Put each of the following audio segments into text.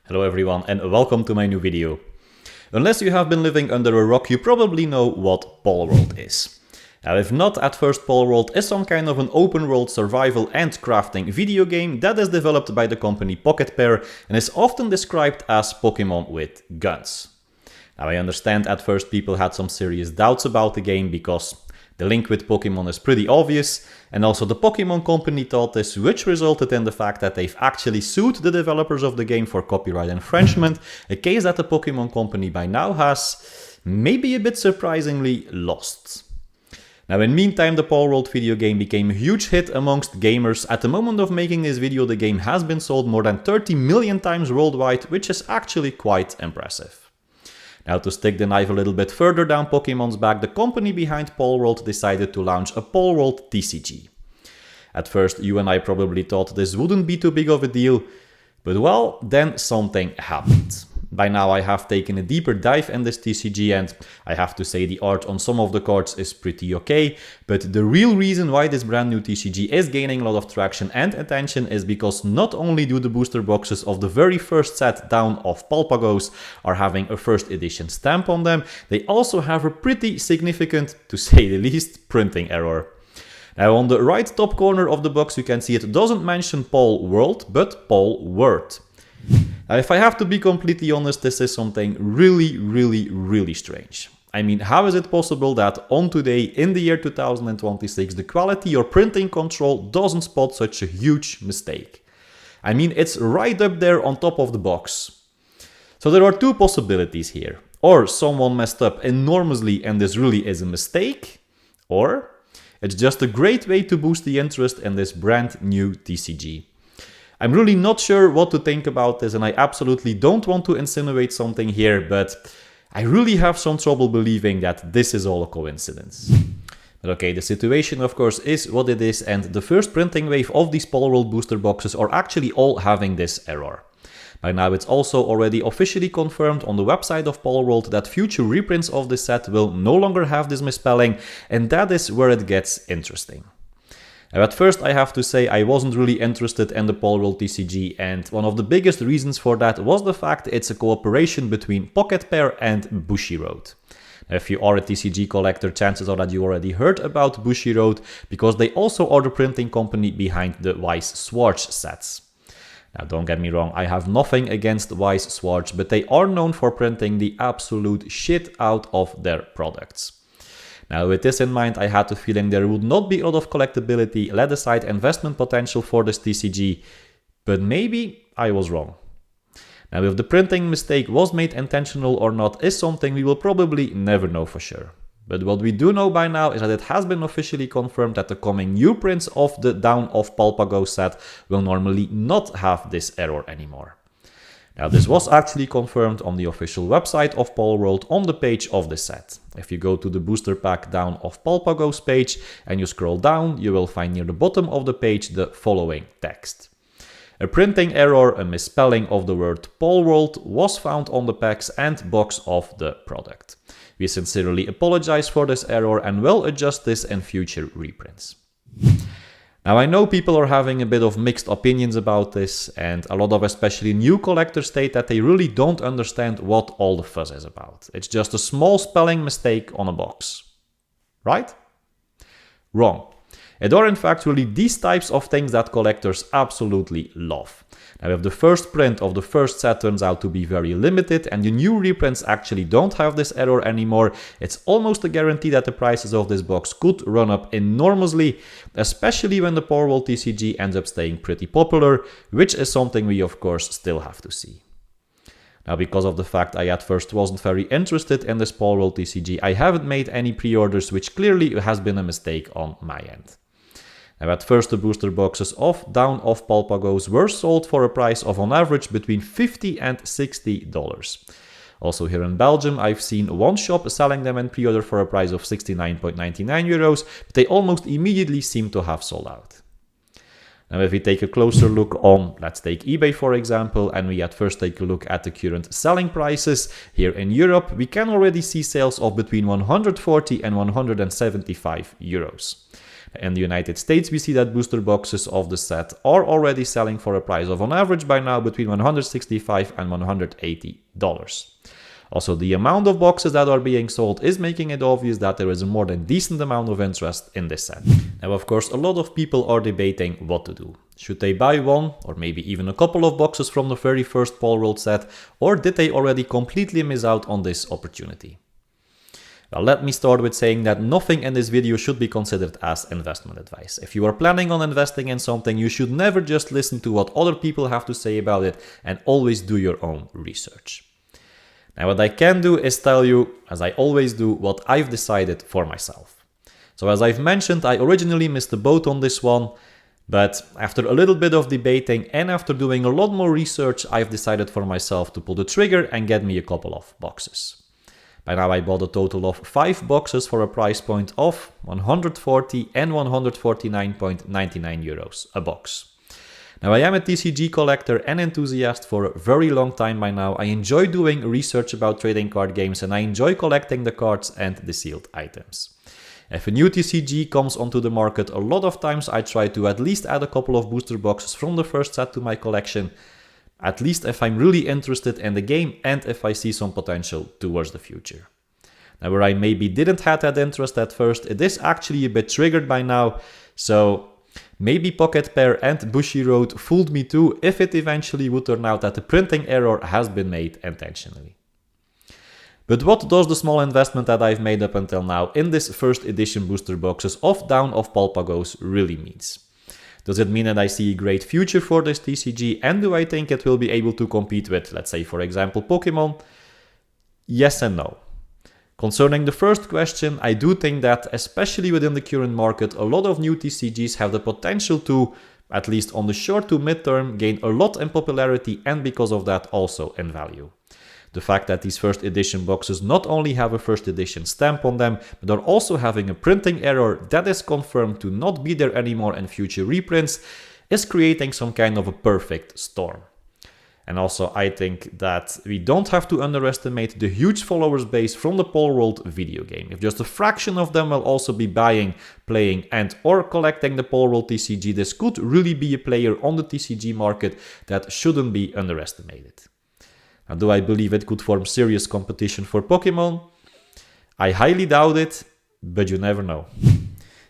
Hello everyone and welcome to my new video. Unless you have been living under a rock, you probably know what Palworld is. Now if not, at first Palworld is some kind of an open world survival and crafting video game that is developed by the company Pocketpair and is often described as Pokemon with guns. Now I understand at first people had some serious doubts about the game because the link with Pokemon is pretty obvious, and also the Pokemon company thought this, which resulted in the fact that they've actually sued the developers of the game for copyright infringement, a case that the Pokemon company by now has, maybe a bit surprisingly, lost. Now in meantime, the Palworld video game became a huge hit amongst gamers. At the moment of making this video, the game has been sold more than 30 million times worldwide, which is actually quite impressive. Now to stick the knife a little bit further down Pokemon's back, the company behind Palworld decided to launch a Palworld TCG. At first you and I probably thought this wouldn't be too big of a deal, but well, then something happened. By now I have taken a deeper dive in this TCG and I have to say the art on some of the cards is pretty okay, but the real reason why this brand new TCG is gaining a lot of traction and attention is because not only do the booster boxes of the very first set down of Palpagos are having a first edition stamp on them, they also have a pretty significant, to say the least, printing error. Now on the right top corner of the box you can see it doesn't mention Palworld but Palworld. Now, if I have to be completely honest, this is something really strange. I mean, how is it possible that on today, in the year 2026, the quality or printing control doesn't spot such a huge mistake? I mean, it's right up there on top of the box. So there are two possibilities here. Or someone messed up enormously and this really is a mistake, or it's just a great way to boost the interest in this brand new TCG. I'm really not sure what to think about this and I absolutely don't want to insinuate something here, but I really have some trouble believing that this is all a coincidence. But okay, the situation of course is what it is, and the first printing wave of these Palworld booster boxes are actually all having this error. By now it's also already officially confirmed on the website of Palworld that future reprints of this set will no longer have this misspelling, and that is where it gets interesting. Now, at first I have to say I wasn't really interested in the Palworld TCG, and one of the biggest reasons for that was the fact it's a cooperation between Pocketpair and Bushiroad. Now, if you are a TCG collector, chances are that you already heard about Bushiroad, because they also are the printing company behind the Wise Swords sets. Now don't get me wrong, I have nothing against Wise Swords, but they are known for printing the absolute shit out of their products. Now with this in mind, I had the feeling there would not be a lot of collectability, let aside investment potential for this TCG, but maybe I was wrong. Now if the printing mistake was made intentional or not is something we will probably never know for sure. But what we do know by now is that it has been officially confirmed that the coming new prints of the Down of Palpagos set will normally not have this error anymore. Now this was actually confirmed on the official website of Palworld on the page of the set. If you go to the booster pack Down of Palpagos page and you scroll down, you will find near the bottom of the page the following text. A printing error, a misspelling of the word Palworld, was found on the packs and box of the product. We sincerely apologize for this error and will adjust this in future reprints. Now I know people are having a bit of mixed opinions about this, and a lot of especially new collectors state that they really don't understand what all the fuss is about. It's just a small spelling mistake on a box. Right? Wrong. It are in fact really these types of things that collectors absolutely love. Now if the first print of the first set turns out to be very limited and the new reprints actually don't have this error anymore, it's almost a guarantee that the prices of this box could run up enormously, especially when the Palworld TCG ends up staying pretty popular, which is something we of course still have to see. Now because of the fact I at first wasn't very interested in this Palworld TCG, I haven't made any pre-orders, which clearly has been a mistake on my end. Now at first the booster boxes of Down of Palpagos were sold for a price of on average between $50 and $60. Also here in Belgium I've seen one shop selling them in pre-order for a price of 69.99 euros, but they almost immediately seem to have sold out. Now if we take a closer look on, let's take eBay for example, and we at first take a look at the current selling prices, here in Europe we can already see sales of between 140 and 175 euros. In the United States, we see that booster boxes of the set are already selling for a price of on average by now between $165 and $180. Also, the amount of boxes that are being sold is making it obvious that there is a more than decent amount of interest in this set. Now, of course, a lot of people are debating what to do. Should they buy one or maybe even a couple of boxes from the very first Palworld set, or did they already completely miss out on this opportunity? Well, let me start with saying that nothing in this video should be considered as investment advice. If you are planning on investing in something, you should never just listen to what other people have to say about it and always do your own research. Now, what I can do is tell you, as I always do, what I've decided for myself. So as I've mentioned, I originally missed the boat on this one, but after a little bit of debating and after doing a lot more research, I've decided for myself to pull the trigger and get me a couple of boxes. By now I bought a total of 5 boxes for a price point of 140 and 149.99 euros a box. Now, I am a TCG collector and enthusiast for a very long time by now. I enjoy doing research about trading card games and I enjoy collecting the cards and the sealed items. If a new TCG comes onto the market, a lot of times I try to at least add a couple of booster boxes from the first set to my collection, at least if I'm really interested in the game and if I see some potential towards the future. Now, where I maybe didn't have that interest at first, it is actually a bit triggered by now, so maybe Pocketpair and Bushiroad fooled me too if it eventually would turn out that the printing error has been made intentionally. But what does the small investment that I've made up until now in this first edition booster boxes of Dawn of Palpagos really means? Does it mean that I see a great future for this TCG and do I think it will be able to compete with, let's say for example, Pokemon? Yes and no. Concerning the first question, I do think that, especially within the current market, a lot of new TCGs have the potential to, at least on the short to mid-term, gain a lot in popularity and because of that also in value. The fact that these first edition boxes not only have a first edition stamp on them, but are also having a printing error that is confirmed to not be there anymore in future reprints, is creating some kind of a perfect storm. And also, I think that we don't have to underestimate the huge followers base from the Palworld video game. If just a fraction of them will also be buying, playing and or collecting the Palworld TCG, this could really be a player on the TCG market that shouldn't be underestimated. Now, do I believe it could form serious competition for Pokemon? I highly doubt it, but you never know.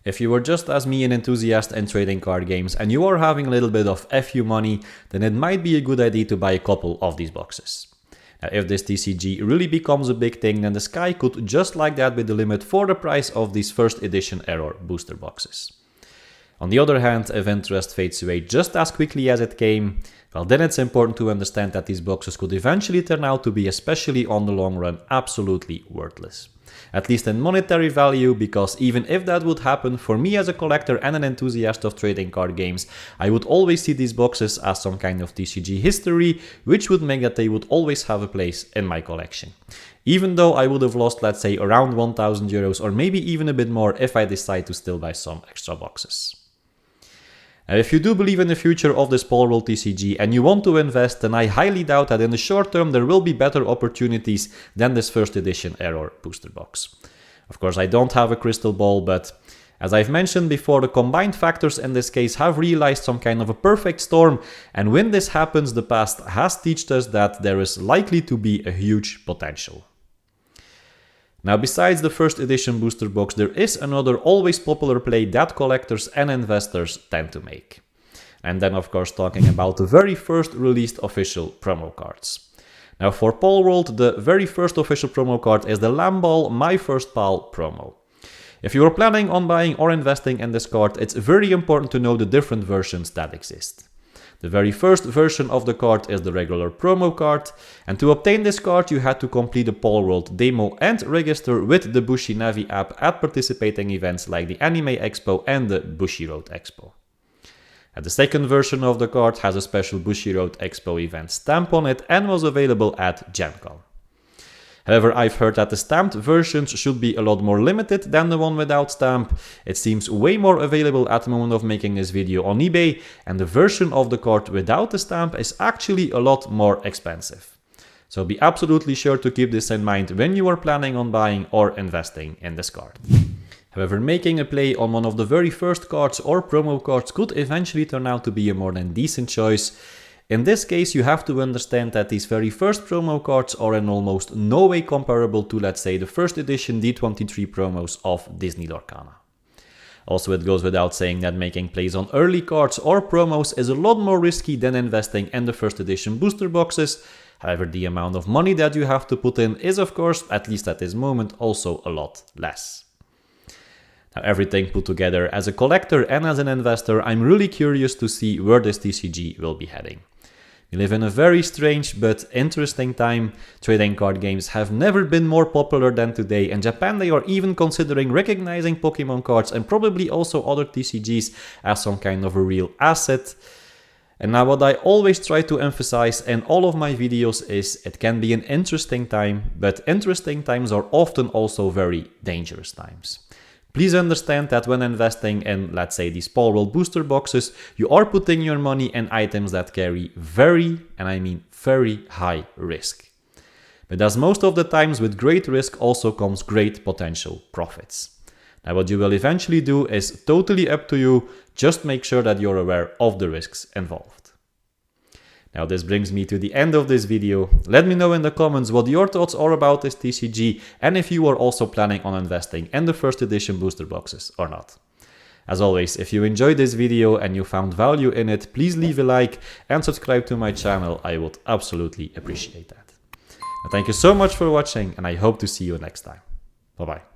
If you were just as me an enthusiast in trading card games and you are having a little bit of FU money, then it might be a good idea to buy a couple of these boxes. Now, if this TCG really becomes a big thing, then the sky could just like that be the limit for the price of these first edition error booster boxes. On the other hand, if interest fades away just as quickly as it came, well, then it's important to understand that these boxes could eventually turn out to be, especially on the long run, absolutely worthless. At least in monetary value, because even if that would happen, for me as a collector and an enthusiast of trading card games, I would always see these boxes as some kind of TCG history, which would make that they would always have a place in my collection. Even though I would have lost, let's say, around 1,000 euros or maybe even a bit more if I decide to still buy some extra boxes. Now, if you do believe in the future of this Palworld TCG and you want to invest, then I highly doubt that in the short term there will be better opportunities than this first edition error booster box. Of course, I don't have a crystal ball, but as I've mentioned before, the combined factors in this case have realized some kind of a perfect storm, and when this happens, the past has taught us that there is likely to be a huge potential. Now, besides the first edition booster box, there is another always popular play that collectors and investors tend to make. And then, of course, talking about the very first released official promo cards. Now, for Palworld, the very first official promo card is the Lamball My First Pal promo. If you are planning on buying or investing in this card, it's very important to know the different versions that exist. The very first version of the card is the regular promo card, and to obtain this card you had to complete a Palworld demo and register with the Bushi Navi app at participating events like the Anime Expo and the Bushiroad Expo. And the second version of the card has a special Bushiroad Expo event stamp on it and was available at Gen Con. However, I've heard that the stamped versions should be a lot more limited than the one without stamp. It seems way more available at the moment of making this video on eBay, and the version of the card without the stamp is actually a lot more expensive. So be absolutely sure to keep this in mind when you are planning on buying or investing in this card. However, making a play on one of the very first cards or promo cards could eventually turn out to be a more than decent choice. In this case, you have to understand that these very first promo cards are in almost no way comparable to, let's say, the first edition D23 promos of Disney Lorcana. Also, it goes without saying that making plays on early cards or promos is a lot more risky than investing in the first edition booster boxes. However, the amount of money that you have to put in is, of course, at least at this moment, also a lot less. Now, everything put together, as a collector and as an investor, I'm really curious to see where this TCG will be heading. We live in a very strange but interesting time. Trading card games have never been more popular than today. In Japan, they are even considering recognizing Pokemon cards and probably also other TCGs as some kind of a real asset. And now what I always try to emphasize in all of my videos is it can be an interesting time, but interesting times are often also very dangerous times. Please understand that when investing in, let's say, these Palworld booster boxes, you are putting your money in items that carry very, and I mean very high risk. But as most of the times with great risk also comes great potential profits. Now what you will eventually do is totally up to you, just make sure that you're aware of the risks involved. Now this brings me to the end of this video. Let me know in the comments what your thoughts are about this TCG and if you are also planning on investing in the first edition booster boxes or not. As always, if you enjoyed this video and you found value in it, please leave a like and subscribe to my channel. I would absolutely appreciate that. Now, thank you so much for watching and I hope to see you next time. Bye bye.